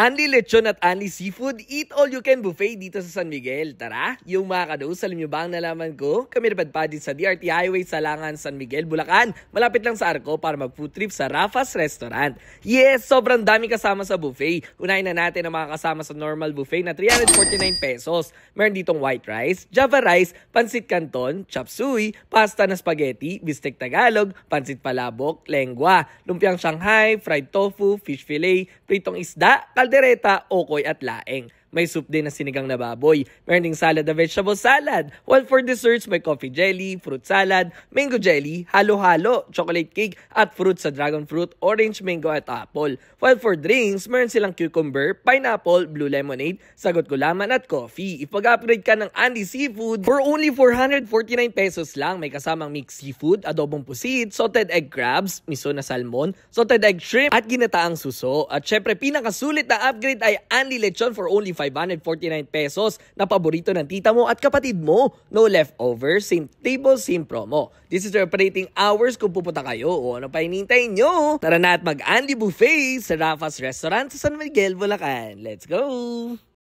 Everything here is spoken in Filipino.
Anli Lechon at Anli Seafood, eat all you can buffet dito sa San Miguel. Tara, yung mga kados, alam nyo ba ang nalaman ko? Kami napadpad sa DRT Highway Salangan, San Miguel, Bulacan. Malapit lang sa Arco para mag-food trip sa Rafa's Restaurant. Yes, sobrang dami kasama sa buffet. Unahin na natin ang mga kasama sa normal buffet na 349 pesos. Meron ditong white rice, java rice, pansit canton, chop suey, pasta na spaghetti, bistek Tagalog, pansit palabok, lengua, lumpiang Shanghai, fried tofu, fish fillet, pritong isda, kaldereta, okoy at laeng. May soup din na sinigang na baboy. Meron ding salad na vegetable salad. While for desserts, may coffee jelly, fruit salad, mango jelly, halo-halo, chocolate cake, at fruit sa dragon fruit, orange, mango, at apple. While for drinks, meron silang cucumber, pineapple, blue lemonade, sagot gulaman, at coffee. Ipag-upgrade ka ng Anli Seafood for only 449 pesos lang. May kasamang mixed seafood, adobong pusit, salted egg crabs, miso na salmon, salted egg shrimp, at ginataang suso. At syempre, pinakasulit na upgrade ay Anli Lechon for only 549 pesos na paborito ng tita mo at kapatid mo. No leftovers, same table, same promo. This is the operating hours kung pupunta kayo o ano pa hinihintay nyo. Tara na at mag-Anli Buffet sa Rafa's Restaurant sa San Miguel, Bulacan. Let's go!